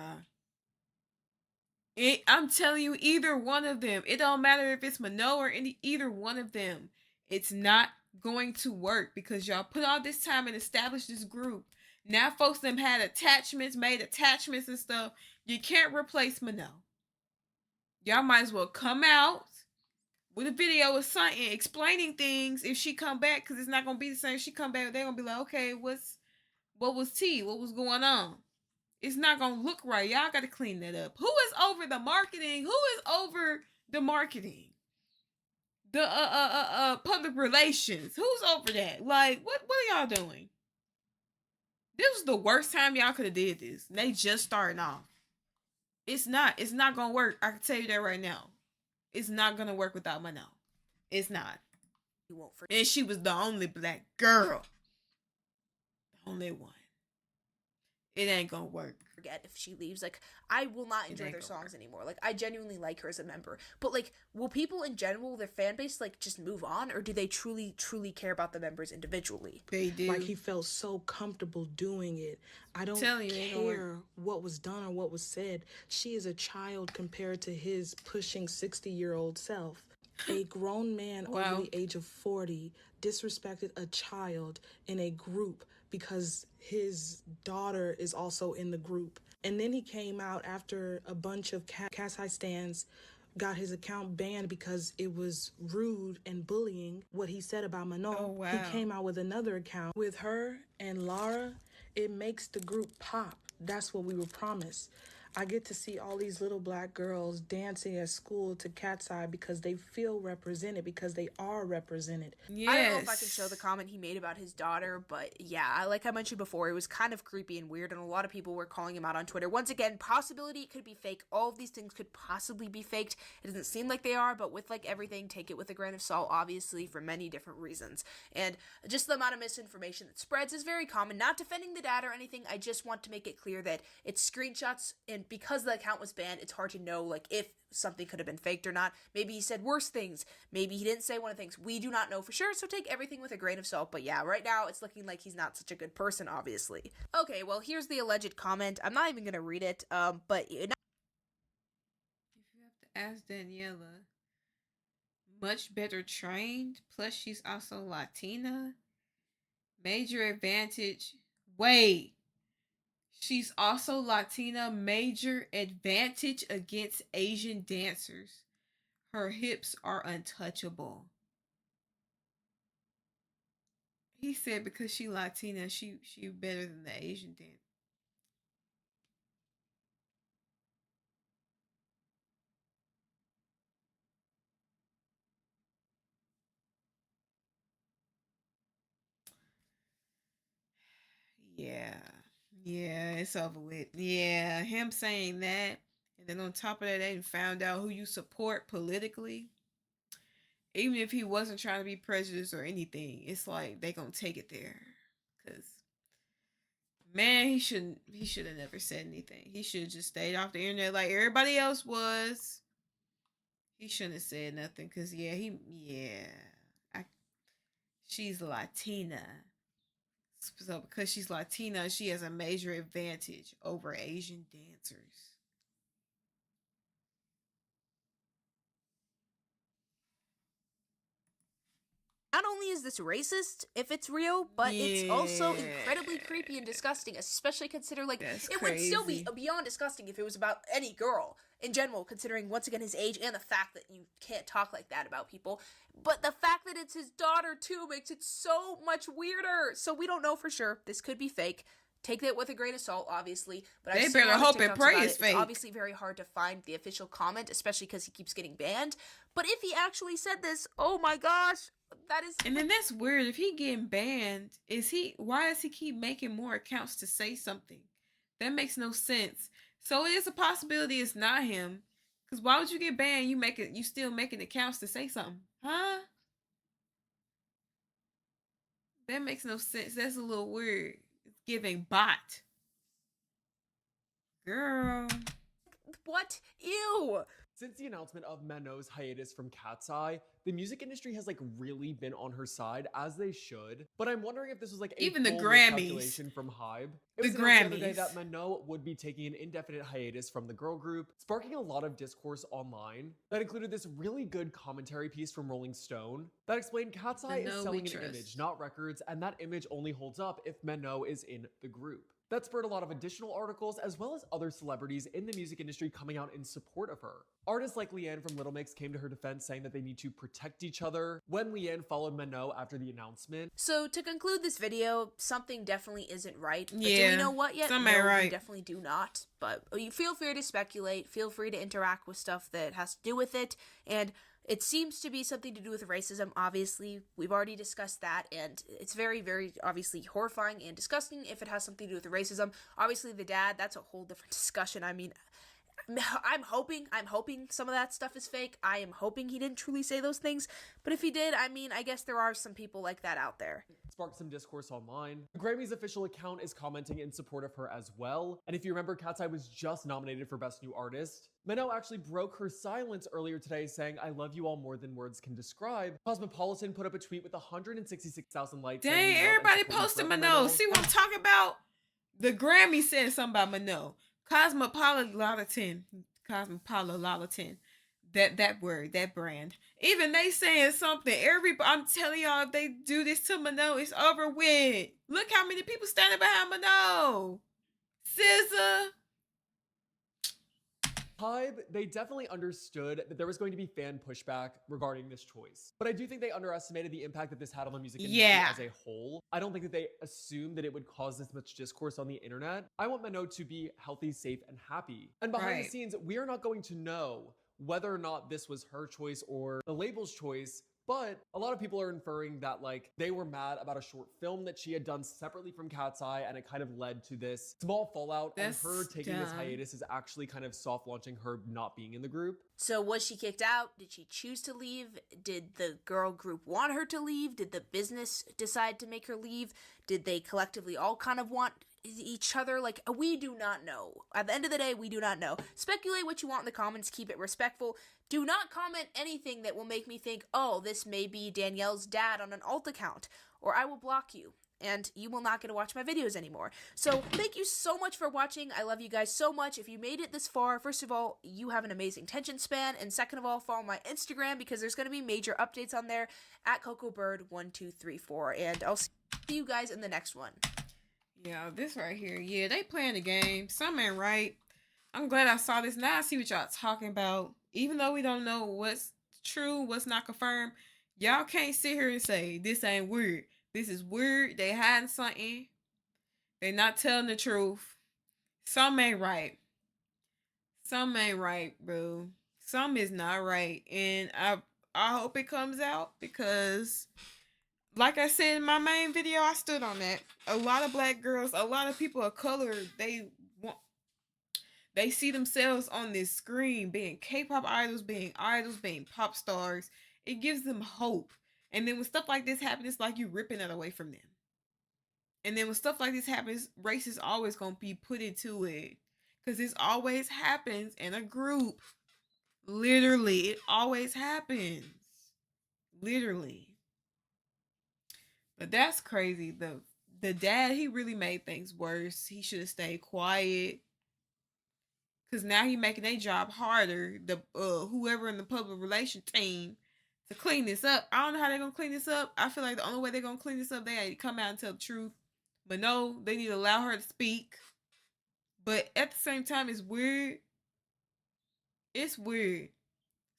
I'm telling you, either one of them. It don't matter if it's Manon or either one of them. It's not going to work because y'all put all this time and established this group. Now folks them had attachments, made attachments and stuff. You can't replace Manon. Y'all might as well come out with a video or something explaining things if she come back, because it's not gonna be the same. If she come back, they're gonna be like, okay, what was tea? What was going on? It's not gonna look right. Y'all gotta clean that up. Who is over the marketing? Who is over the marketing? The public relations. Who's over that? Like, what are y'all doing? This was the worst time y'all could have did this. They just starting off. It's not gonna work. I can tell you that right now. It's not gonna work without Manon. It's not. You won't forget. And she was the only black girl. The only one. It ain't gonna work. Forget if she leaves. Like, I will not enjoy their songs anymore. Like, I genuinely like her as a member. But like, will people in general, their fan base, like just move on, or do they truly care about the members individually? They do. Like, he felt so comfortable doing it. I don't care what was done or what was said. She is a child compared to his pushing 60-year-old self. A grown man over the age of 40 disrespected a child in a group because his daughter is also in the group. And then he came out after a bunch of Katseye stans got his account banned because it was rude and bullying what he said about Manon. Oh, wow. He came out with another account. With her and Lara, it makes the group pop. That's what we were promised. I get to see all these little black girls dancing at school to Katseye because they feel represented, because they are represented. Yes. I don't know if I can show the comment he made about his daughter, but yeah, like I mentioned before, it was kind of creepy and weird, and a lot of people were calling him out on Twitter. Once again, possibility it could be fake. All of these things could possibly be faked. It doesn't seem like they are, but with like everything, take it with a grain of salt, obviously, for many different reasons. And just the amount of misinformation that spreads is very common. Not defending the dad or anything, I just want to make it clear that it's screenshots, and because the account was banned, it's hard to know like if something could have been faked or not. Maybe he said worse things. Maybe he didn't say one of the things. We do not know for sure, so take everything with a grain of salt. But yeah, right now it's looking like he's not such a good person, obviously. Okay, well, here's the alleged comment. I'm not even gonna read it, but if you have to ask Daniela, much better trained, plus she's also Latina. Major advantage. Wait. She's also Latina, major advantage against Asian dancers. Her hips are untouchable. He said because she Latina, she better than the Asian dancer. Yeah, it's over with. Yeah, him saying that, and then on top of that, they found out who you support politically. Even if he wasn't trying to be prejudiced or anything, it's like they gonna take it there. Cause man, he should have never said anything. He should have just stayed off the internet like everybody else was. He shouldn't have said nothing. Cause she's Latina. So because she's Latina, she has a major advantage over Asian dancers. not only is this racist, if it's real, but it's also incredibly creepy and disgusting, especially consider, like, it would still be beyond disgusting if it was about any girl in general, considering, once again, his age and the fact that you can't talk like that about people. But the fact that it's his daughter, too, makes it so much weirder. So we don't know for sure. This could be fake. Take that with a grain of salt, obviously. But they better hope and pray it's fake. It's obviously very hard to find the official comment, especially because he keeps getting banned. But if he actually said this, oh my gosh, that is. And then that's weird. If he getting banned, why does he keep making more accounts to say something? That makes no sense. So it is a possibility it's not him. Because why would you get banned? You still making accounts to say something, huh? That makes no sense. That's a little weird. It's giving bot. Girl. What? Ew. Since the announcement of Manon's hiatus from Katseye, the music industry has like really been on her side, as they should. But I'm wondering if this was like a even the full Grammys miscalculation from Hybe. It the was announced the other day Grammys that Manon would be taking an indefinite hiatus from the girl group, sparking a lot of discourse online. That included this really good commentary piece from Rolling Stone that explained Katseye is selling an image, not records, and that image only holds up if Manon is in the group. That spurred a lot of additional articles as well as other celebrities in the music industry coming out in support of her. Artists like Leanne from Little Mix came to her defense saying that they need to protect each other when Leanne followed Manon after the announcement. So to conclude this video, something definitely isn't right. But yeah, do we know what yet? Something ain't right. We definitely do not. But you feel free to speculate, feel free to interact with stuff that has to do with it, and it seems to be something to do with racism, obviously. We've already discussed that, and it's very, very obviously horrifying and disgusting if it has something to do with racism. Obviously, the dad, that's a whole different discussion. I mean, I'm hoping some of that stuff is fake. I am hoping he didn't truly say those things. But if he did, I mean, I guess there are some people like that out there. Sparked some discourse online. The Grammys official account is commenting in support of her as well. And if you remember, Katseye was just nominated for Best New Artist. Manon actually broke her silence earlier today saying, "I love you all more than words can describe." Cosmopolitan put up a tweet with 166,000 likes. Dang, everybody posted Manon. See what I'm talking about? The Grammy said something about Manon. Cosmopolitan. That word, that brand. Even they saying something. I'm telling y'all, if they do this to Manon, it's over with. Look how many people standing behind Manon. SZA. Hybe, they definitely understood that there was going to be fan pushback regarding this choice. But I do think they underestimated the impact that this had on the music industry as a whole. I don't think that they assumed that it would cause this much discourse on the internet. I want Manon to be healthy, safe, and happy. And behind the scenes, we are not going to know whether or not this was her choice or the label's choice. But a lot of people are inferring that like they were mad about a short film that she had done separately from Katseye, and it kind of led to this small fallout. And her taking this hiatus is actually kind of soft launching her not being in the group. So was she kicked out? Did she choose to leave? Did the girl group want her to leave? Did the business decide to make her leave? Did they collectively all kind of want each other? Like, we do not know. At the end of the day, we do not know. Speculate what you want in the comments. Keep it respectful. Do not comment anything that will make me think, oh, this may be Danielle's dad on an alt account, or I will block you, and you will not get to watch my videos anymore. So, thank you so much for watching. I love you guys so much. If you made it this far, first of all, you have an amazing attention span, and second of all, follow my Instagram, because there's going to be major updates on there, at CocoBird1234, and I'll see you guys in the next one. Yeah, this right here. Yeah, they playing the game. Something ain't right. I'm glad I saw this. Now I see what y'all talking about. Even though we don't know what's true, what's not confirmed, y'all can't sit here and say, this ain't weird. This is weird. They hiding something. They not telling the truth. Something ain't right. Something ain't right, bro. Something is not right. And I hope it comes out, because like I said in my main video, I stood on that. A lot of black girls, a lot of people of color, they see themselves on this screen being K-pop idols, being pop stars. It gives them hope. And then when stuff like this happens, it's like you ripping that away from them. And then when stuff like this happens, race is always going to be put into it. Because this always happens in a group. Literally, it always happens. Literally. But that's crazy. The dad, he really made things worse. He should have stayed quiet. Because now he making their job harder. The whoever in the public relation team to clean this up. I don't know how they're going to clean this up. I feel like the only way they're going to clean this up, they had to come out and tell the truth. But no, they need to allow her to speak. But at the same time, it's weird. It's weird.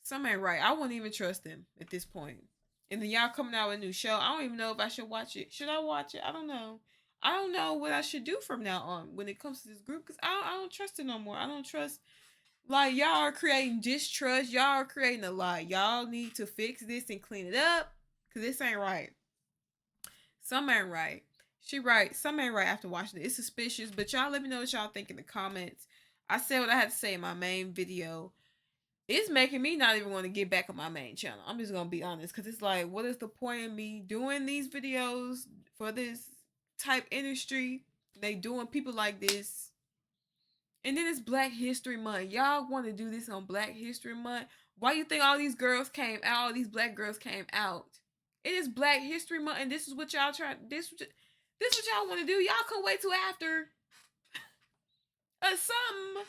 Something ain't right. I wouldn't even trust them at this point. And then y'all coming out with a new show. I don't even know if I should watch it. Should I watch it? I don't know. I don't know what I should do from now on when it comes to this group, because I don't trust it no more. I don't trust. Like, y'all are creating distrust. Y'all are creating a lie. Y'all need to fix this and clean it up, because this ain't right. Something ain't right. She right. Something ain't right after watching it. It's suspicious, but y'all let me know what y'all think in the comments. I said what I had to say in my main video. It's making me not even want to get back on my main channel. I'm just going to be honest, because it's like, what is the point in me doing these videos for this type industry? They doing people like this. And then it's Black History Month. Y'all want to do this on Black History Month? Why you think all these girls came out? All these black girls came out. It is Black History Month, and this is what y'all try. This what y'all want to do. Y'all can wait till after something.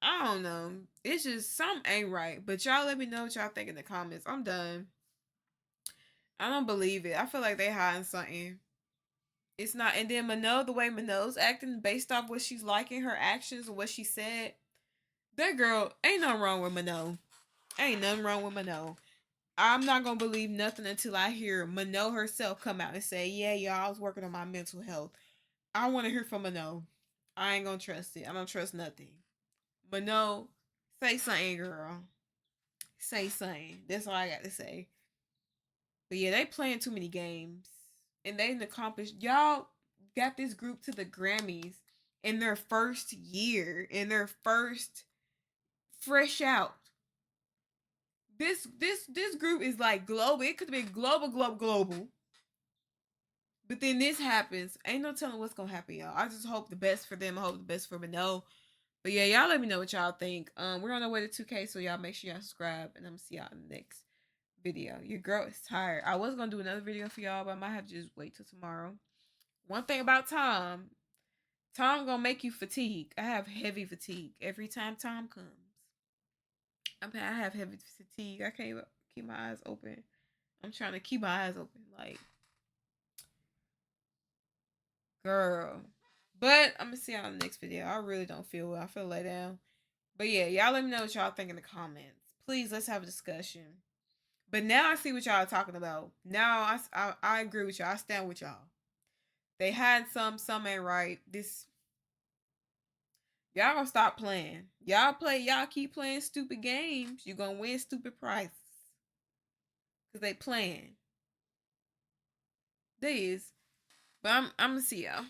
I don't know. It's just something ain't right. But y'all let me know what y'all think in the comments. I'm done. I don't believe it. I feel like they hiding something. It's not. And then Manon, the way Manon's acting based off what she's liking, her actions and what she said. That girl, ain't nothing wrong with Manon. Ain't nothing wrong with Manon. I'm not gonna believe nothing until I hear Manon herself come out and say, yeah, y'all, I was working on my mental health. I want to hear from Manon. I ain't gonna trust it. I don't trust nothing. Manon, say something, girl. Say something. That's all I got to say. But yeah, they playing too many games. And they didn't accomplish. Y'all got this group to the Grammys in their first year. In their first fresh out. This group is like global. It could have been global. But then this happens. Ain't no telling what's gonna happen, y'all. I just hope the best for them. I hope the best for Manon. But yeah, y'all let me know what y'all think. We're on our way to 2K, so y'all make sure y'all subscribe, and I'm gonna see y'all in the next video. Your girl is tired. I was gonna do another video for y'all, but I might have to just wait till tomorrow. One thing about Tom gonna make you fatigue. I have heavy fatigue every time Tom comes. I have heavy fatigue. I can't keep my eyes open. I'm trying to keep my eyes open, like, girl. But I'm gonna see y'all in the next video. I really don't feel well. I feel laid down. But yeah, y'all let me know what y'all think in the comments. Please, let's have a discussion. But now I see what y'all are talking about. Now I agree with y'all. I stand with y'all. They had some ain't right. Y'all gonna stop playing. Y'all keep playing stupid games. You gonna win stupid prizes. Cause they playing. They is. But I'm gonna see y'all.